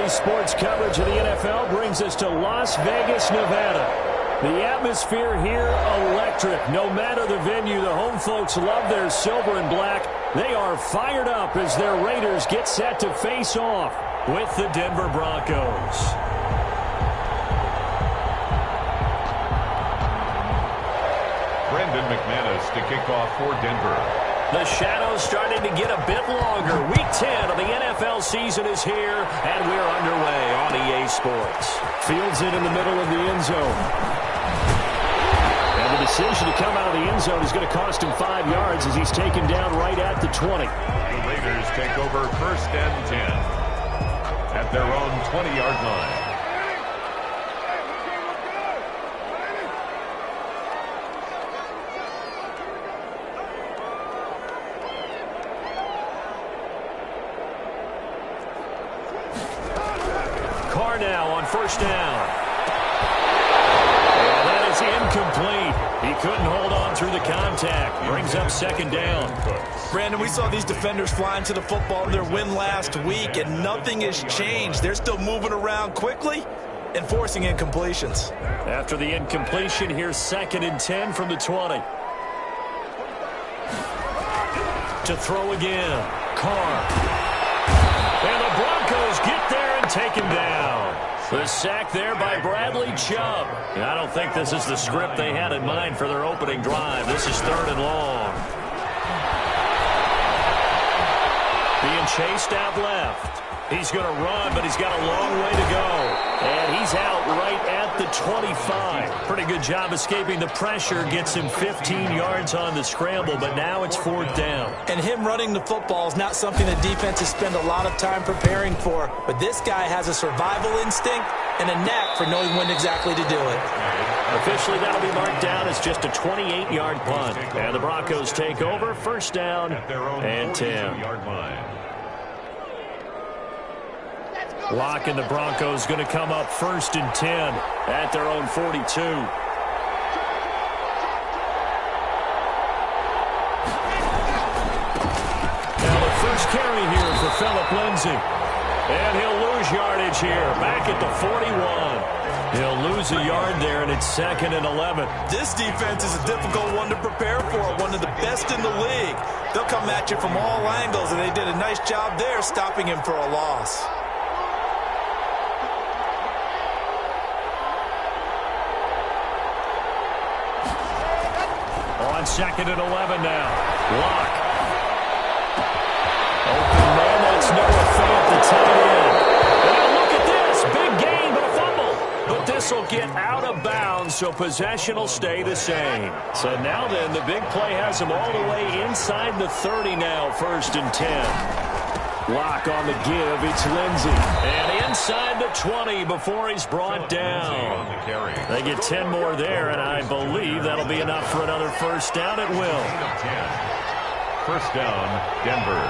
Today's sports coverage of the NFL brings us to Las Vegas, Nevada. The atmosphere here, electric. No matter the venue, the home folks love their silver and black. They are fired up as their Raiders get set to face off with the Denver Broncos. Brendan McManus to kick off for Denver. The shadow's starting to get a bit longer. Week 10 of the NFL season is here, and we're underway on EA Sports. Fields it in the middle of the end zone. And the decision to come out of the end zone is going to cost him 5 yards as he's taken down right at the 20. The Raiders take over 1st and 10 at their own 20-yard line. Now on 1st down. And that is incomplete. He couldn't hold on through the contact. Brings up 2nd down. Brandon, we saw these defenders flying to the football in their win last week, and nothing has changed. They're still moving around quickly and forcing incompletions. After the incompletion, here's 2nd and 10 from the 20. To throw again. Carr. And the Broncos get there and take him down. The sack there by Bradley Chubb. And I don't think this is the script they had in mind for their opening drive. This is 3rd and long. Being chased out left. He's going to run, but he's got a long way to go. And he's out right at the 25. Pretty good job escaping the pressure. Gets him 15 yards on the scramble, but now it's 4th down. And him running the football is not something the defenses spend a lot of time preparing for. But this guy has a survival instinct and a knack for knowing when exactly to do it. Officially, that'll be marked down as just a 28-yard punt. And the Broncos take over 1st down and 10. Lock and the Broncos going to come up 1st and 10 at their own 42. Now the first carry here for Phillip Lindsay. And he'll lose yardage here, back at the 41. He'll lose a yard there, and it's 2nd and 11. This defense is a difficult one to prepare for, one of the best in the league. They'll come at you from all angles, and they did a nice job there stopping him for a loss. On 2nd and 11 now. Lock. Open man, that's Noah Fant, the tight end. And look at this. Big gain, but a fumble. But this will get out of bounds, so possession will stay the same. So now then, the big play has him all the way inside the 30 now, 1st and 10. Lock on the give. It's Lindsay. And inside the 20 before he's brought down. They get 10 more there, and I believe that'll be enough for another 1st down. It will. 1st down, Denver.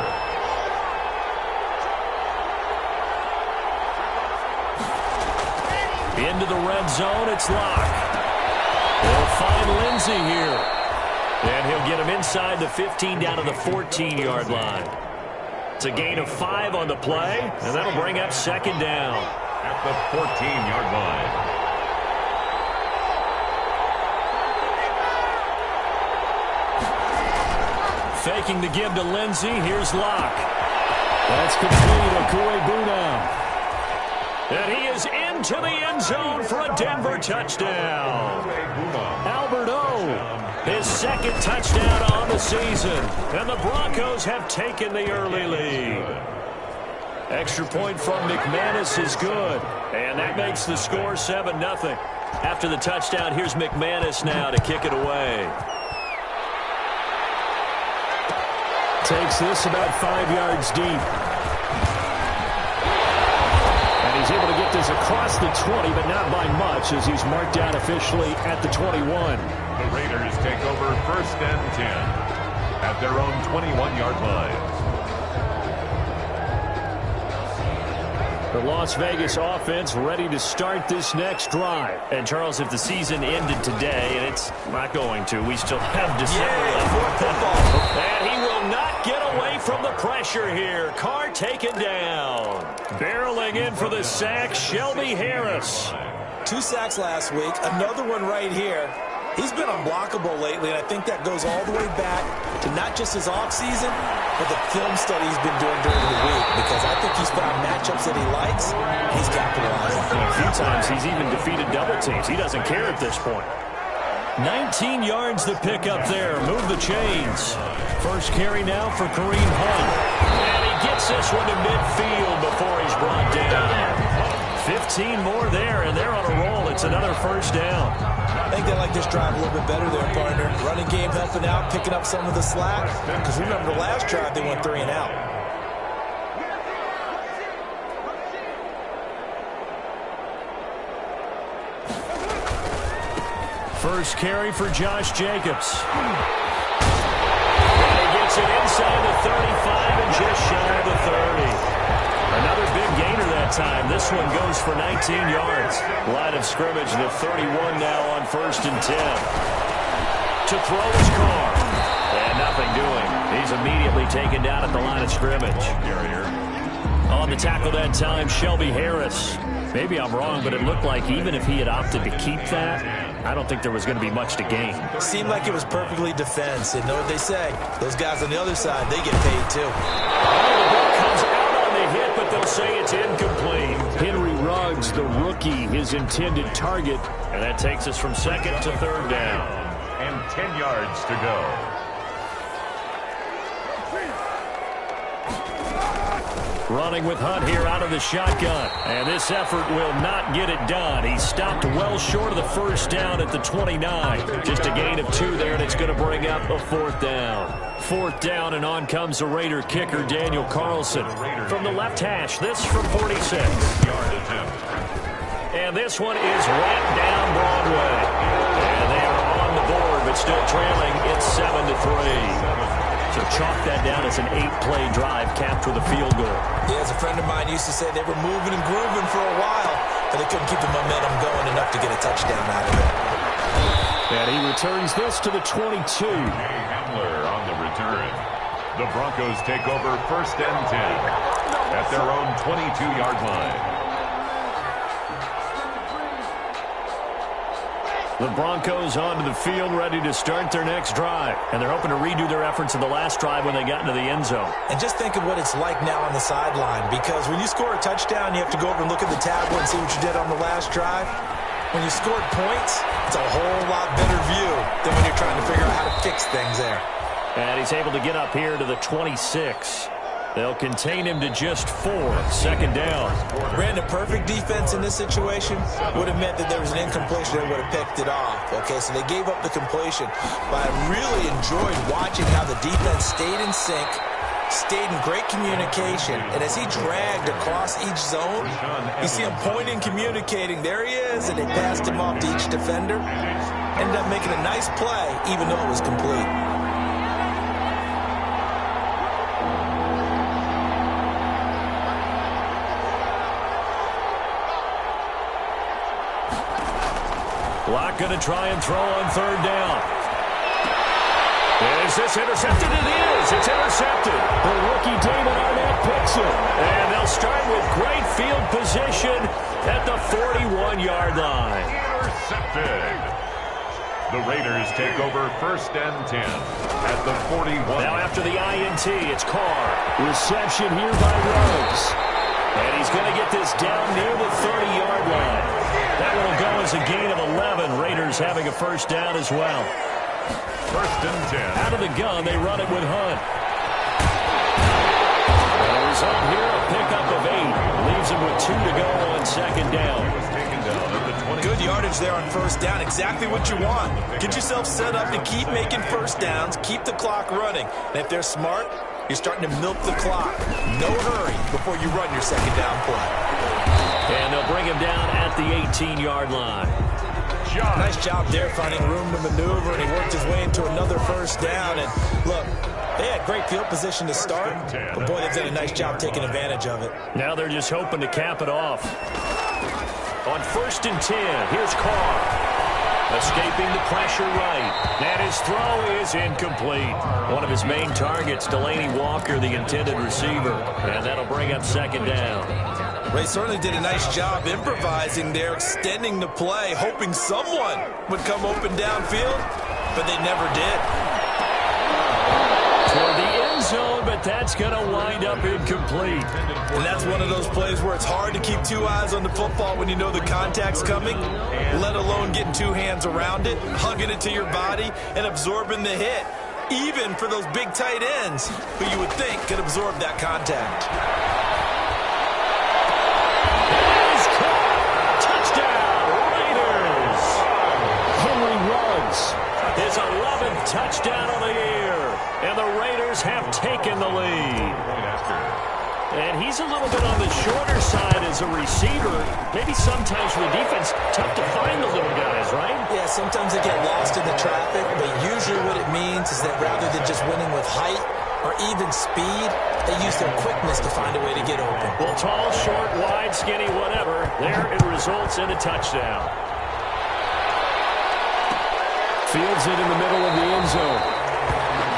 Into the red zone, it's Lock. They'll find Lindsay here. And he'll get him inside the 15 down to the 14-yard line. It's a gain of 5 on the play, and that'll bring up 2nd down. At the 14-yard line. Faking the give to Lindsay. Here's Lock. That's complete. Okuegbuna. And he is into the end zone for a Denver touchdown. Albert O. His 2nd touchdown on the season. And the Broncos have taken the early lead. Extra point from McManus is good. And that makes the score 7-0. After the touchdown, here's McManus now to kick it away. Takes this about 5 yards deep. And he's able to get this across the 20, but not by much, as he's marked down officially at the 21. The Raiders take over 1st and 10 at their own 21-yard line. The Las Vegas offense ready to start this next drive. And, Charles, if the season ended today, and it's not going to, we still have December left. And he will not get away from the pressure here. Carr taken down. Barreling in for the sack, Shelby Harris. 2 sacks last week, another one right here. He's been unblockable lately, and I think that goes all the way back to not just his offseason, but the film study he's been doing during the week, because I think he's found matchups that he likes, and he's capitalizing. A few times he's even defeated double teams. He doesn't care at this point. 19 yards to pick up there. Move the chains. First carry now for Kareem Hunt. And he gets this one to midfield before he's brought down. 15 more there, and they're on a roll. It's another first down. I think they like this drive a little bit better there, partner. Running game helping out, picking up some of the slack. Because remember, the last drive they went 3 and out. First carry for Josh Jacobs. And he gets it inside the 35 and just shy of the 30. Another big gainer that time. This one goes for 19 yards. Line of scrimmage, the 31 now on 1st and 10. To throw his Carr. And nothing doing. He's immediately taken down at the line of scrimmage. On the tackle that time, Shelby Harris. Maybe I'm wrong, but it looked like even if he had opted to keep that, I don't think there was going to be much to gain. It seemed like it was perfectly defense. And know what they say? Those guys on the other side, they get paid too. The ball comes out on the hit, but they'll say it's incomplete. Henry Ruggs, the rookie, his intended target. And that takes us from 2nd to 3rd down. And 10 yards to go. Running with Hunt here out of the shotgun. And this effort will not get it done. He stopped well short of the first down at the 29. Just a gain of 2 there, and it's going to bring up a 4th down. 4th down, and on comes the Raider kicker, Daniel Carlson. From the left hash, this from 46. And this one is wrapped down Broadway. And they are on the board, but still trailing. It's 7-3. So chalk that down as an 8-play drive capped with a field goal. Yeah, as a friend of mine used to say, they were moving and grooving for a while, but they couldn't keep the momentum going enough to get a touchdown out of it. And he returns this to the 22. Hamler on the return. The Broncos take over 1st and 10 at their own 22-yard line. The Broncos onto the field, ready to start their next drive. And they're hoping to redo their efforts in the last drive when they got into the end zone. And just think of what it's like now on the sideline, because when you score a touchdown, you have to go over and look at the tablet and see what you did on the last drive. When you scored points, it's a whole lot better view than when you're trying to figure out how to fix things there. And he's able to get up here to the 26. They'll contain him to just 4. 2nd down. Brandon, perfect defense in this situation would have meant that there was an incompletion that would have picked it off. Okay, so they gave up the completion. But I really enjoyed watching how the defense stayed in sync, stayed in great communication. And as he dragged across each zone, you see him pointing, communicating. There he is, and they passed him off to each defender. Ended up making a nice play, even though it was complete. Locke going to try and throw on 3rd down. Is this intercepted? It is. It's intercepted. The rookie David Arnett picks it. And they'll start with great field position at the 41-yard line. Intercepted. The Raiders take over 1st and 10 at the 41. Now after the INT, it's Carr. Reception here by Ruggs. And he's going to get this down near the 30-yard line. That will go as a gain of 11. Raiders having a 1st down as well. 1st and 10. Out of the gun, they run it with Hunt. And a result here, a pickup of 8. Leaves him with 2 to go on 2nd down. Good yardage there on 1st down. Exactly what you want. Get yourself set up to keep making 1st downs. Keep the clock running. And if they're smart, you're starting to milk the clock. No hurry before you run your 2nd down play. And they'll bring him down at the 18-yard line. Nice job there finding room to maneuver, and he worked his way into another 1st down. And look, they had great field position to start, but boy, they've done a nice job taking advantage of it. Now they're just hoping to cap it off. On 1st and 10, here's Carr. Escaping the pressure right. And his throw is incomplete. One of his main targets, Delaney Walker, the intended receiver. And that'll bring up second down. Ray certainly did a nice job improvising there, extending the play, hoping someone would come open downfield, but they never did. Toward the end zone, but that's going to wind up incomplete. And that's one of those plays where it's hard to keep two eyes on the football when you know the contact's coming, let alone getting two hands around it, hugging it to your body, and absorbing the hit, even for those big tight ends who you would think could absorb that contact. His 11th touchdown of the year, and the Raiders have taken the lead. And he's a little bit on the shorter side as a receiver. Maybe sometimes for the defense, tough to find the little guys, right? Yeah, sometimes they get lost in the traffic, but usually what it means is that rather than just winning with height or even speed, they use their quickness to find a way to get open. Well, tall, short, wide, skinny, whatever, there it results in a touchdown. Fields it in the middle of the end zone.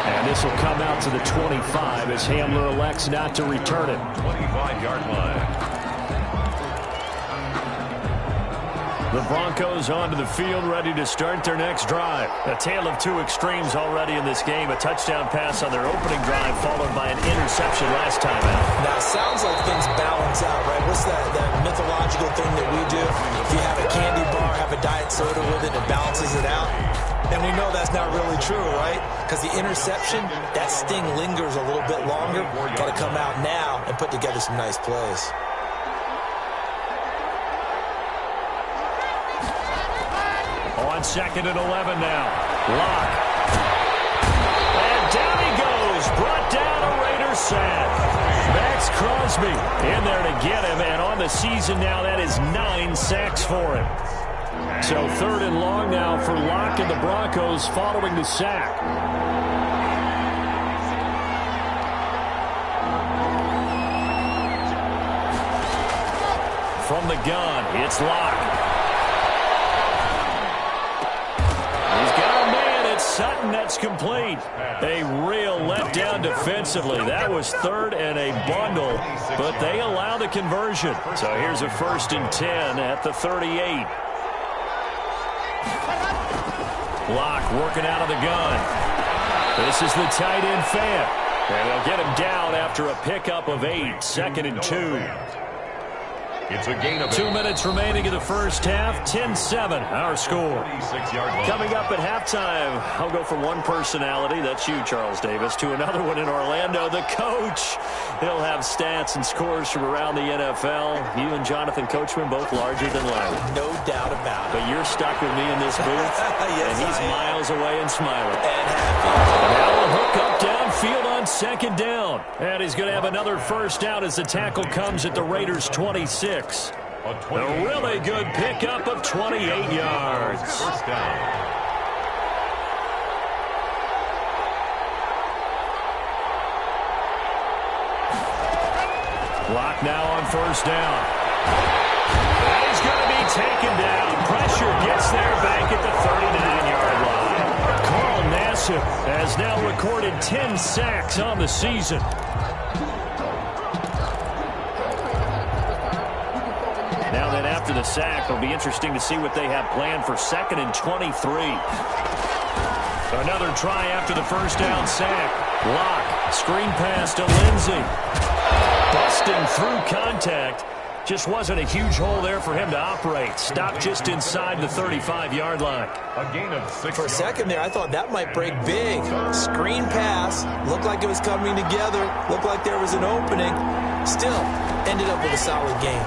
And this will come out to the 25 as Hamler elects not to return it. 25-yard line. The Broncos onto the field, ready to start their next drive. A tale of two extremes already in this game. A touchdown pass on their opening drive, followed by an interception last time out. Now, it sounds like things balance out, right? What's that mythological thing that we do? If you have a candy bar, have a diet soda with it, it balances it out. And we know that's not really true, right? Because the interception, that sting lingers a little bit longer. Got to come out now and put together some nice plays. On 2nd and 11 now. Lock. And down he goes. Brought down a Raiders sack. Max Crosby in there to get him. And on the season now, that is 9 sacks for him. So 3rd and long now for Locke and the Broncos following the sack. From the gun, it's Locke. He's got a man at Sutton that's complete. A real letdown defensively. That was 3rd and a bundle, but they allow the conversion. So here's a 1st and 10 at the 38. Locke working out of the gun. This is the tight end Fant. And they'll get him down after a pickup of 8. 2nd and 2. It's a gain of 2 minutes remaining in the first half. 10-7, our score. Coming up at halftime, I'll go from one personality, that's you, Charles Davis, to another one in Orlando, the coach. He'll have stats and scores from around the NFL. You and Jonathan Coachman both larger than life. No doubt about it. But you're stuck with me in this booth, yes, and he's miles away and smiling. And happy. Now a hook up downfield on 2nd down. And he's going to have another first down as the tackle comes at the Raiders' 26. A really good pickup of 28 yards. First down. Lock now on first down. And he's going to be taken down. Pressure gets there back at the 39-yard line. Carl Nassib has now recorded 10 sacks on the season. Now then, after the sack, it'll be interesting to see what they have planned for 2nd and 23. Another try after the first down sack. Lock, screen pass to Lindsey. Busting through contact. Just wasn't a huge hole there for him to operate. Stopped just inside the 35-yard line. A gain of 6 For a second there, I thought that might break big. Screen pass. Looked like it was coming together. Looked like there was an opening. Still, ended up with a solid game.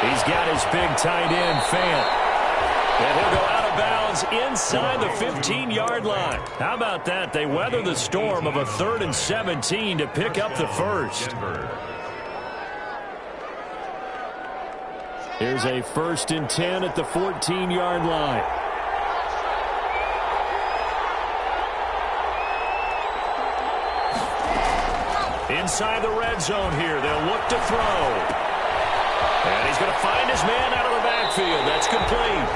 He's got his big tight end, Fant. And he'll go out of bounds inside the 15-yard line. How about that? They weather the storm of a 3rd and 17 to pick up the first. Here's a 1st and 10 at the 14-yard line. Inside the red zone here. They'll look to throw. And he's going to find his man out of the backfield. That's complete.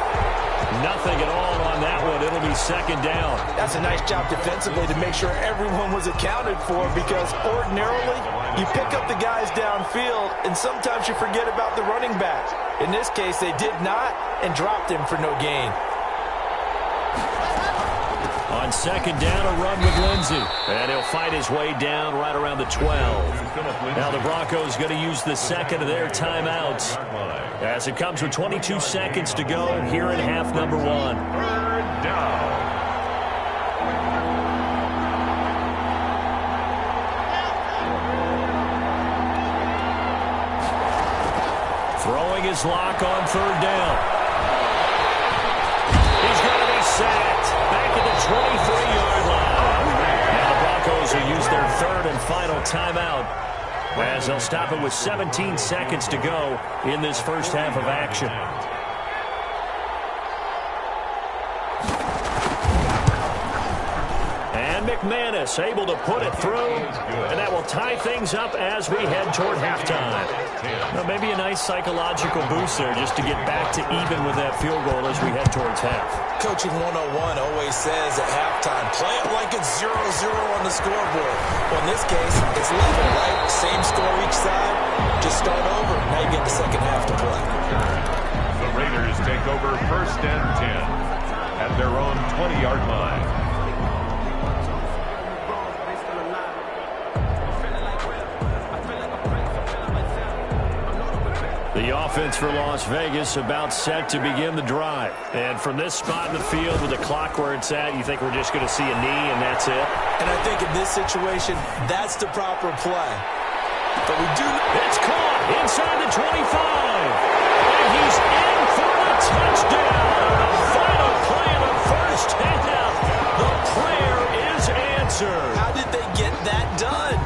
Nothing at all on that one. It'll be second down. That's a nice job defensively to make sure everyone was accounted for, because ordinarily you pick up the guys downfield and sometimes you forget about the running back. In this case, they did not and dropped him for no gain. On second down, a run with Lindsey. And he'll fight his way down right around the 12. Now the Broncos going to use the second of their timeouts as it comes with 22 seconds to go here in half number 1. Third down. Throwing his lock on third down. He's going to be sacked back at the 23-yard line. Now the Broncos will use their third and final timeout as they'll stop it with 17 seconds to go in this first half of action. And McManus able to put it through, and that will tie things up as we head toward halftime. Now, maybe a nice psychological boost there just to get back to even with that field goal as we head towards half. Coaching 101 always says at halftime, play it like it's 0-0 on the scoreboard. Well, in this case, it's level, right? Same score each side. Just start over. Now you get the second half to play. The Raiders take over first and 10 at their own 20-yard line. The offense for Las Vegas about set to begin the drive. And from this spot in the field with the clock where it's at, you think we're just going to see a knee and that's it? And I think in this situation, that's the proper play. But we do... It's caught inside the 25. And he's in for the touchdown. The final play of the first half. The prayer is answered. How did they get that done?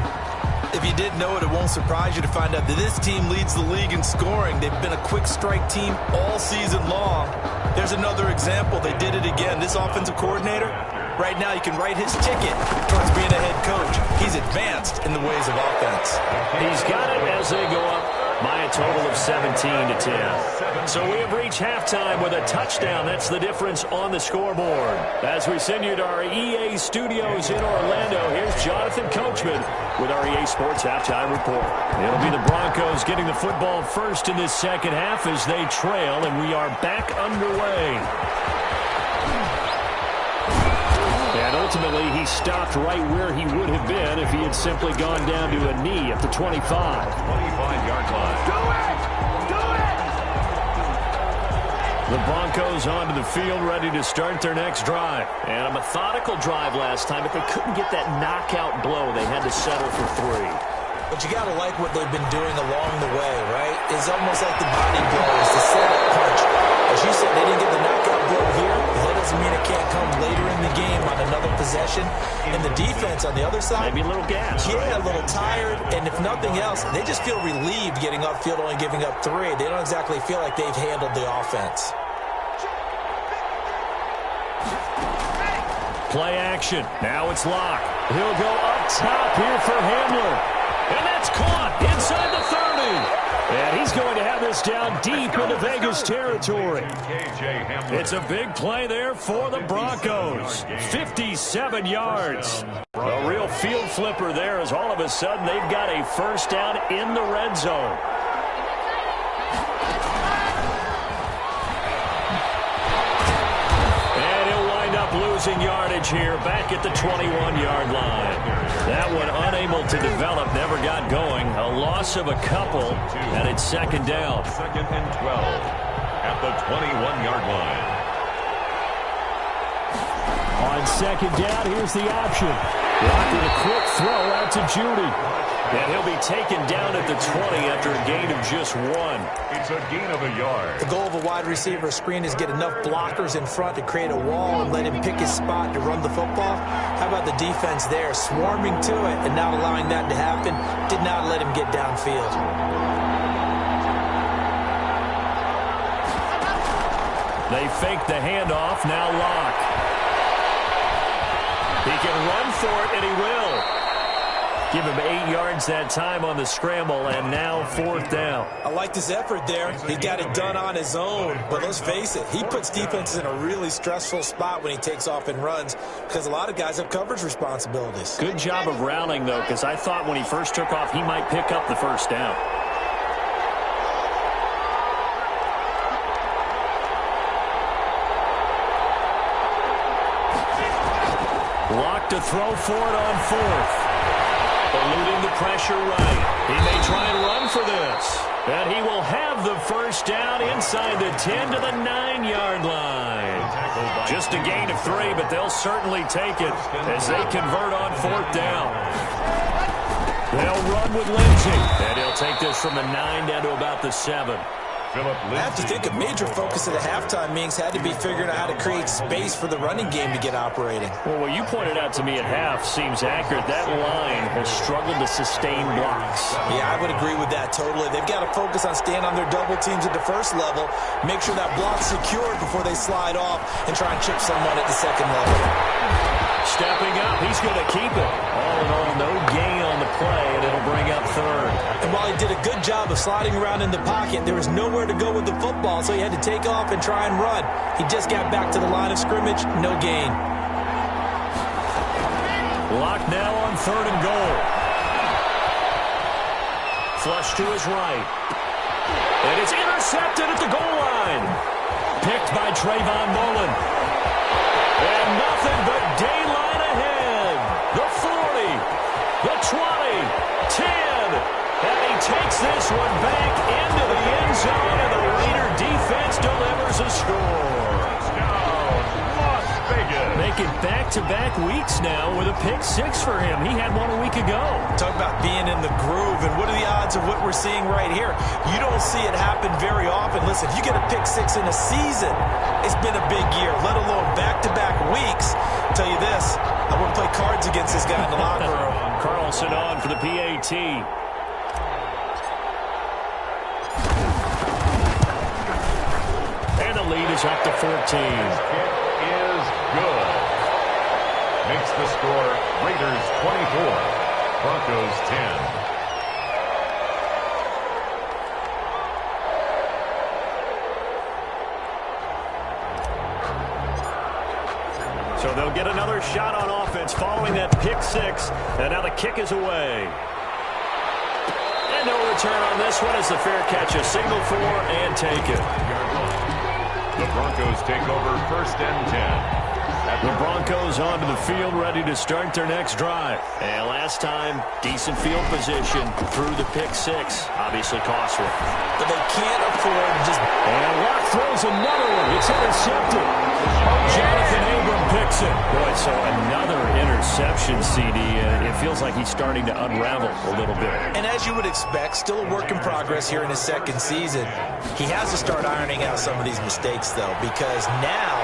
If you didn't know it, it won't surprise you to find out that this team leads the league in scoring. They've been a quick strike team all season long. There's another example. They did it again. This offensive coordinator, right now you can write his ticket towards being a head coach. He's advanced in the ways of offense. He's got it as they go up by a total of 17-10. So we have reached halftime with a touchdown. That's the difference on the scoreboard. As we send you to our EA studios in Orlando, here's Jonathan Coachman with our EA Sports Halftime Report. It'll be the Broncos getting the football first in this second half as they trail, and we are back underway. And ultimately, he stopped right where he would have been if he had simply gone down to a knee at the 25. 25-yard line. Do it! Do it! The Broncos onto the field ready to start their next drive. And a methodical drive last time, but they couldn't get that knockout blow. They had to settle for 3. But you got to like what they've been doing along the way, right? It's almost like the body blows, the setup punch. As you said, they didn't get the knockout blow here. That doesn't mean it can't come later in the game on another possession. And the defense on the other side, maybe a little gas. Yeah, a little tired. And if nothing else, they just feel relieved getting upfield, only giving up 3. They don't exactly feel like they've handled the offense. Play action. Now it's Locke. He'll go up top here for Hamler. And that's caught inside the 30. And he's going to have this down deep into Vegas territory. It's a big play there for the Broncos. 57 yards. A real field flipper there as all of a sudden they've got a first down in the red zone. And he'll wind up losing yardage here back at the 21-yard line. That one unable to develop, never got going. A loss of a couple, and it's second down. Second and 12 at the 21-yard line. On second down, here's the option. Locke with a quick throw out to Judy. And he'll be taken down at the 20 after a gain of just 1. It's a gain of a yard. The goal of a wide receiver screen is get enough blockers in front to create a wall and let him pick his spot to run the football. How about the defense there, swarming to it and not allowing that to happen? Did not let him get downfield. They fake the handoff, now Locke. He can run for it, and he will. Give him 8 yards that time on the scramble, and now 4th down. I like this effort there. He got it done on his own. But let's face it, he puts defenses in a really stressful spot when he takes off and runs because a lot of guys have coverage responsibilities. Good job of rallying, though, because I thought when he first took off, he might pick up the 1st down. Lock to throw for it on 4th. Eluding the pressure right. He may try and run for this. And he will have the 1st down inside the 10 to the 9-yard line. Just a gain of 3, but they'll certainly take it as they convert on 4th down. They'll run with Lindsey. And he'll take this from the 9 down to about the 7. I have to think a major focus at the halftime meetings had to be figuring out how to create space for the running game to get operating. Well, what you pointed out to me at half seems accurate. That line has struggled to sustain blocks. Yeah, I would agree with that totally. They've got to focus on staying on their double teams at the 1st level, make sure that block's secured before they slide off and try and chip someone at the 2nd level. Stepping up, he's going to keep it. All in all, no gain on the play, and it'll bring up 3rd. And while he did a good job of sliding around in the pocket, there was nowhere to go with the football, so he had to take off and try and run. He just got back to the line of scrimmage, no gain. Lock now on 3rd and goal. Flush to his right. And it's intercepted at the goal line. Picked by Trayvon Mullen. And nothing but daylight ahead. The 40, the 20, 10. And he takes this one back into the end zone, and the Raider defense delivers a score. Making back-to-back weeks now with a pick-6 for him. He had one a week ago. Talk about being in the groove, and what are the odds of what we're seeing right here? You don't see it happen very often. Listen, if you get a pick-6 in a season, it's been a big year, let alone back-to-back weeks. I'll tell you this, I wouldn't play cards against this guy in the locker room. Carlson on for the PAT. And the lead is up to 14. Good. Makes the score Raiders 24, Broncos 10. So they'll get another shot on offense following that pick-6. And now the kick is away. And no return on this one as the fair catch. A single 4 and take it. The Broncos take over 1st and 10. The Broncos onto the field, ready to start their next drive. And last time, decent field position through the pick-6. Obviously costly. But they can't afford to just... And Locke throws another one. It's intercepted. Jonathan Abram picks it. Boy, so another interception, CD. It feels like he's starting to unravel a little bit. And as you would expect, still a work in progress here in his 2nd season. He has to start ironing out some of these mistakes, though, because now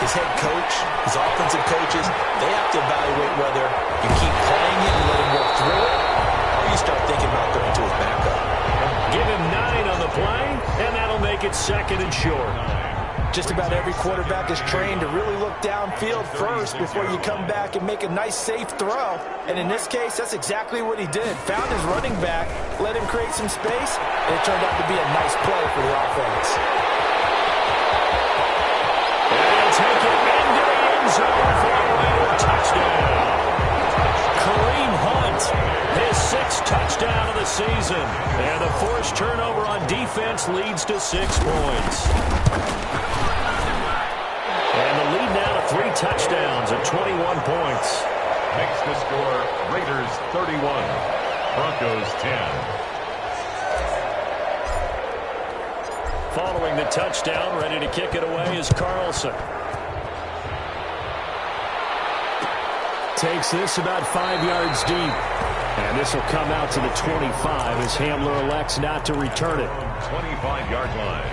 his head coach, his offensive coaches, they have to evaluate whether you keep playing it and let him work through it, or you start thinking about going to his backup. Give him 9 on the play, and that'll make it 2nd and short. Just about every quarterback is trained to really look downfield first before you come back and make a nice, safe throw. And in this case, that's exactly what he did. Found his running back, let him create some space, and it turned out to be a nice play for the offense. Take it into the end zone for a Raider touchdown. Kareem Hunt, his 6th touchdown of the season. And the forced turnover on defense leads to 6 points. And the lead now to 3 touchdowns at 21 points. Makes the score Raiders 31, Broncos 10. Following the touchdown, ready to kick it away is Carlson. Takes this about 5 yards deep. And this will come out to the 25 as Hamler elects not to return it. 25-yard line.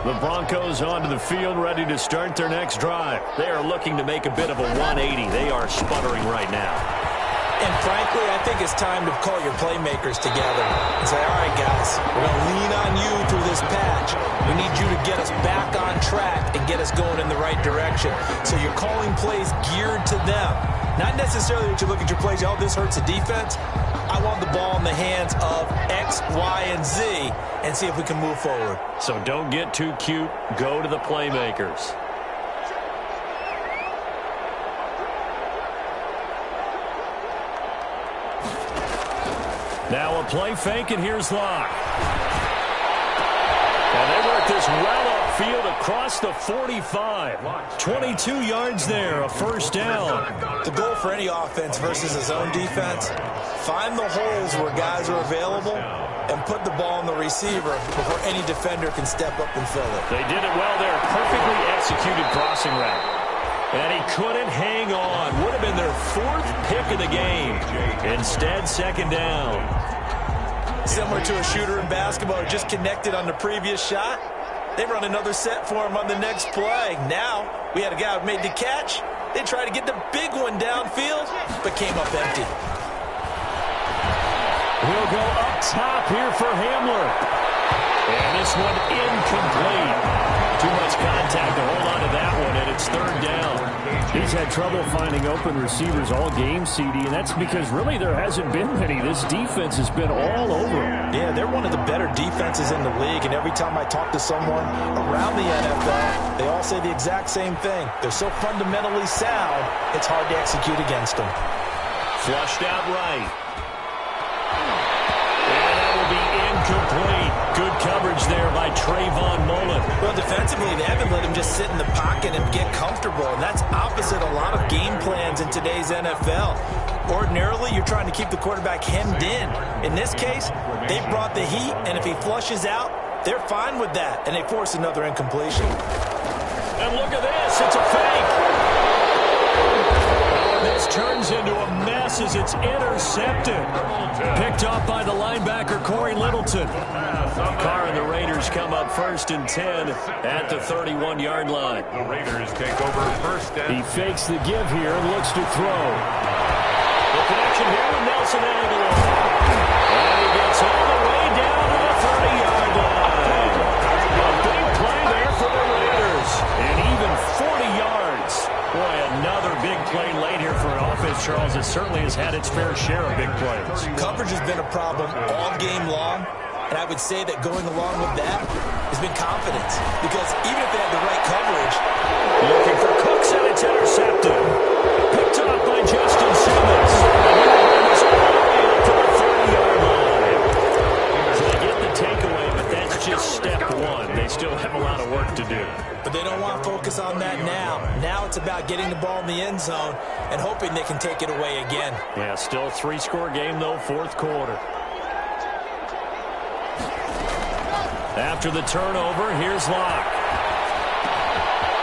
The Broncos onto the field, ready to start their next drive. They are looking to make a bit of a 180. They are sputtering right now. And frankly, I think it's time to call your playmakers together and say, all right, guys, we're going to lean on you through this patch. We need you to get us back on track and get us going in the right direction. So you're calling plays geared to them. Not necessarily that you look at your plays, oh, this hurts the defense. I want the ball in the hands of X, Y, and Z and see if we can move forward. So don't get too cute. Go to the playmakers. Now a play fake, and here's Locke. And they work this well upfield across the 45. 22 yards there, a first down. The goal for any offense versus a zone defense, find the holes where guys are available and put the ball on the receiver before any defender can step up and fill it. They did it well there. Perfectly executed crossing route. And he couldn't hang on. Would have been their fourth pick of the game. Instead, second down. Similar to a shooter in basketball who just connected on the previous shot. They run another set for him on the next play. Now, we had a guy who made the catch. They tried to get the big one downfield, but came up empty. We'll go up top here for Hamler. And this one incomplete. Too much contact to hold on to that one, and it's third down. He's had trouble finding open receivers all game, CD, and that's because really there hasn't been many. This defense has been all over him. Yeah, they're one of the better defenses in the league, and every time I talk to someone around the NFL, they all say the exact same thing. They're so fundamentally sound, it's hard to execute against them. Flushed out right. And that will be incomplete. Good coverage there by Trayvon Mullen. Well, defensively, they haven't let him just sit in the pocket and get comfortable, and that's opposite a lot of game plans in today's NFL. Ordinarily, you're trying to keep the quarterback hemmed in. In this case, they brought the heat, and if he flushes out, they're fine with that, and they force another incompletion. And look at this. It's a fake. This turns into a mess as it's intercepted. Picked off by the linebacker, Corey Littleton. Carr and the Raiders come up 1st and 10 at the 31-yard line. The Raiders take over first and He fakes the give here and looks to throw. The connection here with Nelson Aguilar. And he gets all the way down to the 30-yard line. A big play there for the Raiders. And even 40 yards. Boy, another big play late here for an offense, Charles, that certainly has had its fair share of big plays. Coverage has been a problem all game long, and I would say that going along with that has been confidence. Because even if they had the right coverage, looking for Cooks, and it's intercepted. Picked up by Justin Simmons. And he runs all the way up to the 30-yard line. So they get the takeaway, but that's just step one. They still have a lot of work to do. but they don't want to focus on that now. Now it's about getting the ball in the end zone and hoping they can take it away again. Yeah, still a 3-score game, though, fourth quarter. After the turnover, here's Locke.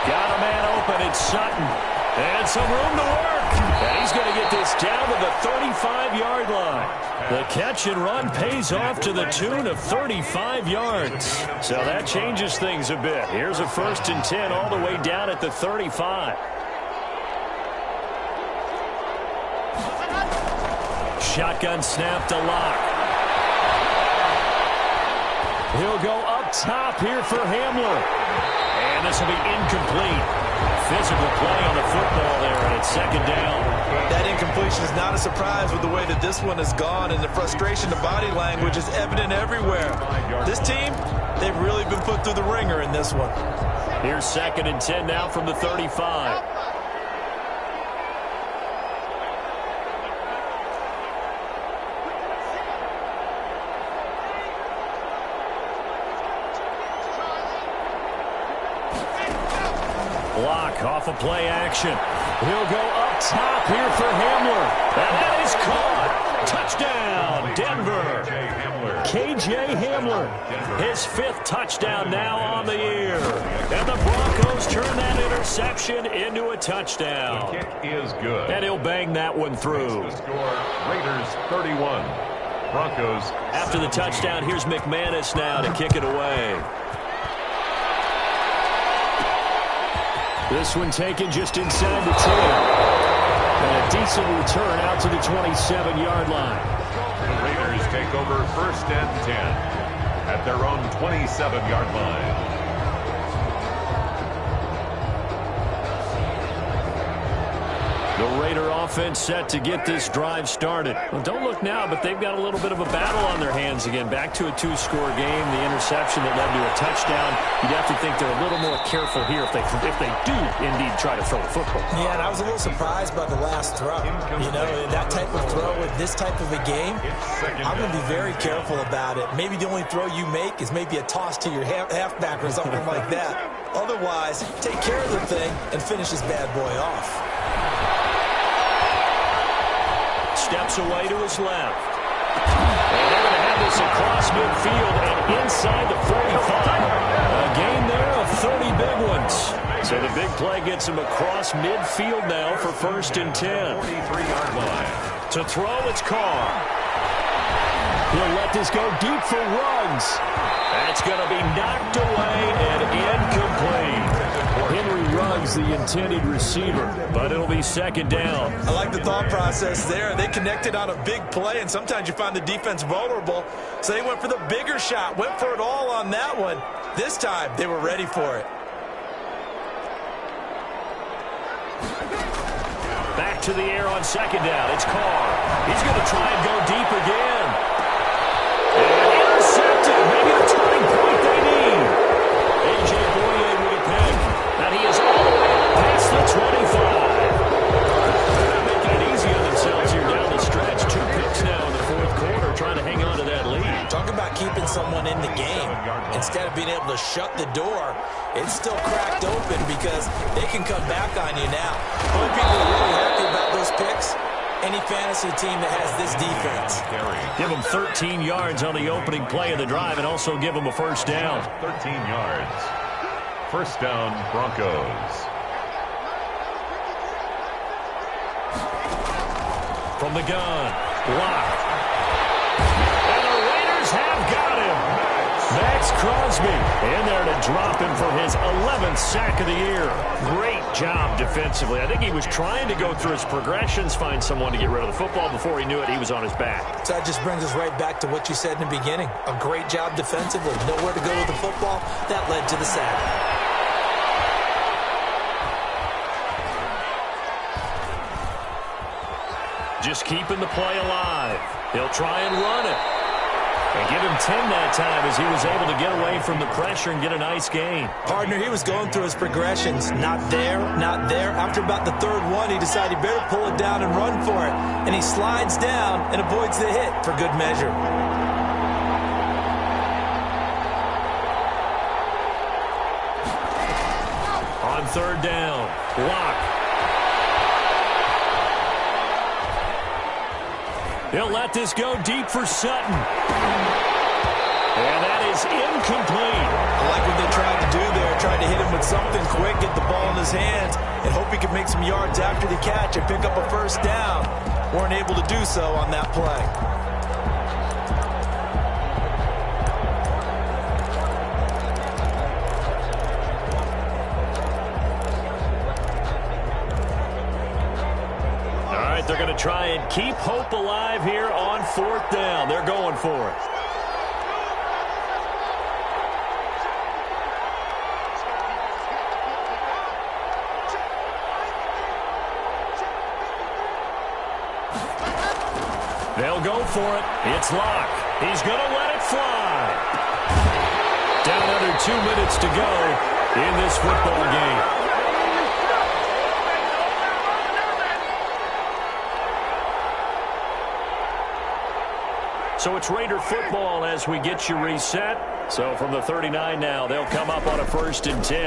Got a man open, it's Sutton. And some room to work. And he's going to get this down to the 35-yard line. The catch and run pays off to the tune of 35 yards. So that changes things a bit. Here's a 1st and 10 all the way down at the 35. Shotgun snap to Locke. He'll go up top here for Hamler. And this will be incomplete. Physical play on the football there, and it's 2nd down. That incompletion is not a surprise with the way that this one has gone, and the frustration, the body language is evident everywhere. This team, they've really been put through the ringer in this one. Here's 2nd and 10 now from the 35. Block off of play action. He'll go up top here for Hamler. And that is caught. Touchdown, Denver. KJ Hamler. His 5th touchdown now on the year. And the Broncos turn that interception into a touchdown. the kick is good. And he'll bang that one through. The score, Raiders 31. Broncos. After the touchdown, here's McManus now to kick it away. This one taken just inside the 10. And a decent return out to the 27-yard line. The Raiders take over 1st and 10 at their own 27-yard line. The Raider offense set to get this drive started. Well, don't look now, but they've got a little bit of a battle on their hands again. Back to a 2-score game. The interception that led to a touchdown. You'd have to think they're a little more careful here if they do indeed try to throw the football. Yeah, and I was a little surprised by the last throw. You know, that type of throw with this type of a game, I'm going to be very careful about it. Maybe the only throw you make is maybe a toss to your halfback or something like that. Otherwise, take care of the thing and finish this bad boy off. Steps away to his left. And they're going to have this across midfield and inside the 45. A gain there of 30 big ones. So the big play gets him across midfield now for 1st and 10. 43-yard line. To throw, it's Carr. He'll let this go deep for Ruggs. That's going to be knocked away and incomplete. Henry Ruggs, the intended receiver, but it'll be 2nd down. I like the thought process there. They connected on a big play, and sometimes you find the defense vulnerable. So they went for the bigger shot, went for it all on that one. This time, they were ready for it. Back to the air on 2nd down. It's Carr. He's going to try and go deep again. And intercepted. Maybe the turning point they need. A.J. Boye with a pick. And he is all the way up past the 25. They're making it easy on themselves here down the stretch. 2 picks now in the 4th quarter, trying to hang on to that lead. Talk about keeping someone in the game. Instead of being able to shut the door, it's still cracked open because they can come back on you now. Only people are really happy about those picks, any fantasy team that has this defense. Give them 13 yards on the opening play of the drive and also give them a 1st down. 13 yards. 1st down, Broncos. From the gun, blocked. And the Raiders have got him. Max Crosby in there to drop him for his 11th sack of the year. Great job defensively. I think he was trying to go through his progressions, find someone to get rid of the football. Before he knew it, he was on his back. So that just brings us right back to what you said in the beginning. A great job defensively. Nowhere to go with the football. That led to the sack. Just keeping the play alive. He'll try and run it. And give him 10 that time as he was able to get away from the pressure and get a nice gain. Partner, he was going through his progressions. Not there, not there. After about the 3rd one, he decided he better pull it down and run for it. And he slides down and avoids the hit for good measure. On 3rd down, Locke. He'll let this go deep for Sutton. And that is incomplete. I like what they tried to do there. Tried to hit him with something quick, get the ball in his hands, and hope he could make some yards after the catch and pick up a 1st down. Weren't able to do so on that play. They're going to try and keep hope alive here on 4th down. They're going for it. They'll go for it. It's Locke. He's going to let it fly. Down under 2 minutes to go in this football game. So it's Raider football as we get you reset. So from the 39 now, they'll come up on a 1st and 10.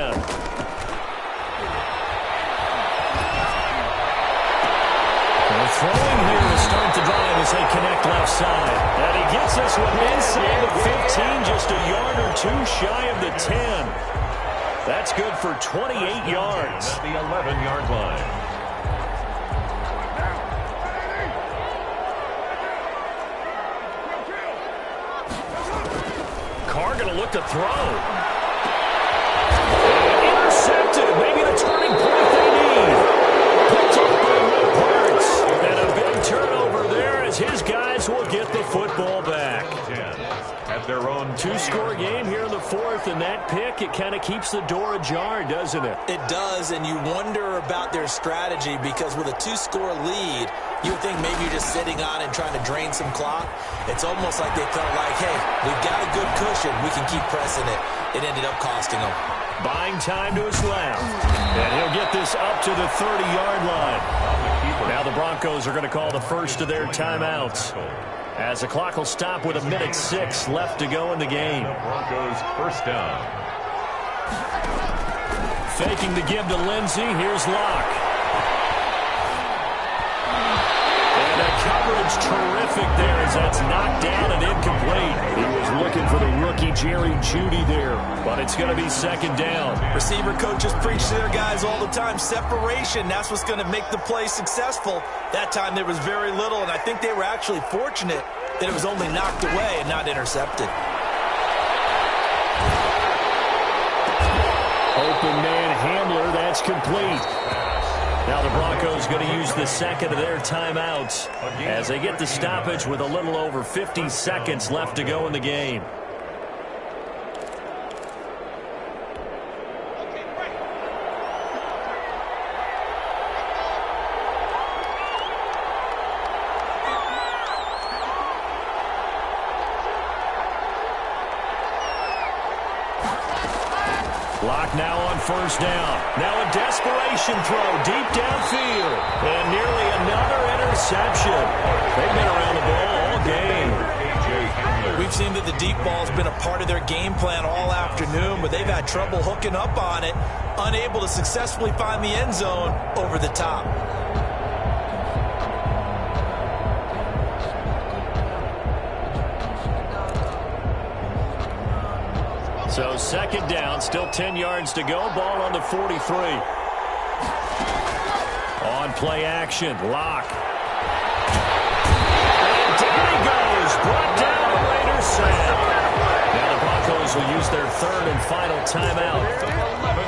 And throwing here to start the drive as they connect left side. And he gets this one inside the 15, just a yard or 2 shy of the 10. That's good for 28 yards. At the 11-yard line. Carr going to look to throw. Intercepted. Maybe the turning point they need. Picked up by Whitburn. at their own two-score game here in the fourth, and that pick, it kind of keeps the door ajar, doesn't it? It does, and you wonder about their strategy because with a two-score lead, you would think maybe you're just sitting on it and trying to drain some clock. It's almost like they felt like, hey, we've got a good cushion. We can keep pressing it. It ended up costing them. Buying time to his left. And he'll get this up to the 30-yard line. Now the Broncos are going to call the first of their timeouts, as the clock will stop with 1:06 left to go in the game. Broncos first down. Faking the give to Lindsey. Here's Locke. And the coverage terrific there as that's knocked down and incomplete. He was looking for the rookie Jerry Jeudy there, but it's going to be second down. Receiver coaches preach to their guys all the time. Separation, that's what's going to make the play successful. That time there was very little, and I think they were actually fortunate that it was only knocked away and not intercepted. Open man Hamler, that's complete. Now the Broncos going to use the second of their timeouts as they get the stoppage with a little over 50 seconds left to go in the game. Locke now on first down. Now a desperation throw deep downfield. And nearly another interception. They've been around the ball all game. We've seen that the deep ball's been a part of their game plan all afternoon, but they've had trouble hooking up on it, unable to successfully find the end zone over the top. So second down, still 10 yards to go. Ball on the 43. On play action, Locke. And down he goes. Brought down the Raiders sack. Now the Broncos will use their third and final timeout,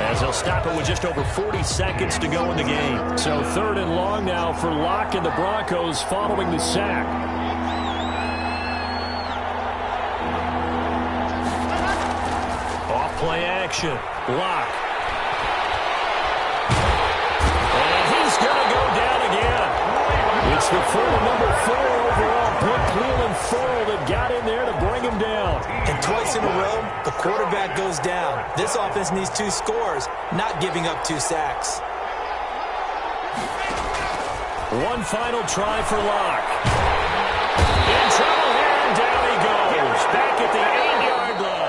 as they'll stop it with just over 40 seconds to go in the game. So third and long now for Locke and the Broncos following the sack. Play action. Locke. And he's going to go down again. It's the full number 4 overall pick, Cleveland Farrell, that got in there to bring him down. And twice in a row, the quarterback goes down. This offense needs 2 scores, not giving up 2 sacks. One final try for Locke. In trouble here, and down he goes. Back at the 8-yard line.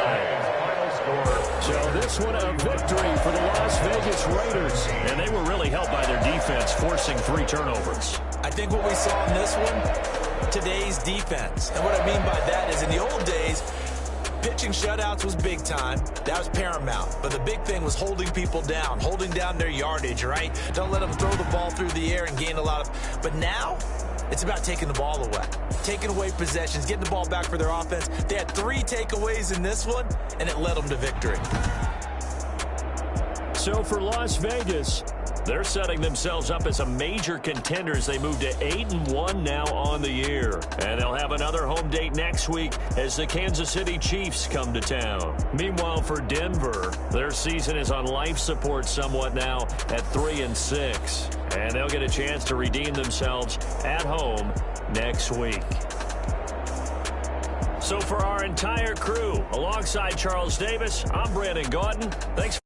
So this one a victory for the Las Vegas Raiders. And they were really helped by their defense, forcing 3 turnovers. I think what we saw in this one, today's defense. And what I mean by that is in the old days, pitching shutouts was big time. That was paramount. But the big thing was holding people down, holding down their yardage, right? Don't let them throw the ball through the air and gain a lot of... But now, it's about taking the ball away. Taking away possessions, getting the ball back for their offense. They had 3 takeaways in this one, and it led them to victory. So for Las Vegas, they're setting themselves up as a major contender as they move to 8-1 now on the year. And they'll have another home date next week as the Kansas City Chiefs come to town. Meanwhile, for Denver, their season is on life support somewhat now at 3-6. And they'll get a chance to redeem themselves at home next week. So for our entire crew, alongside Charles Davis, I'm Brandon Gauton. Thanks.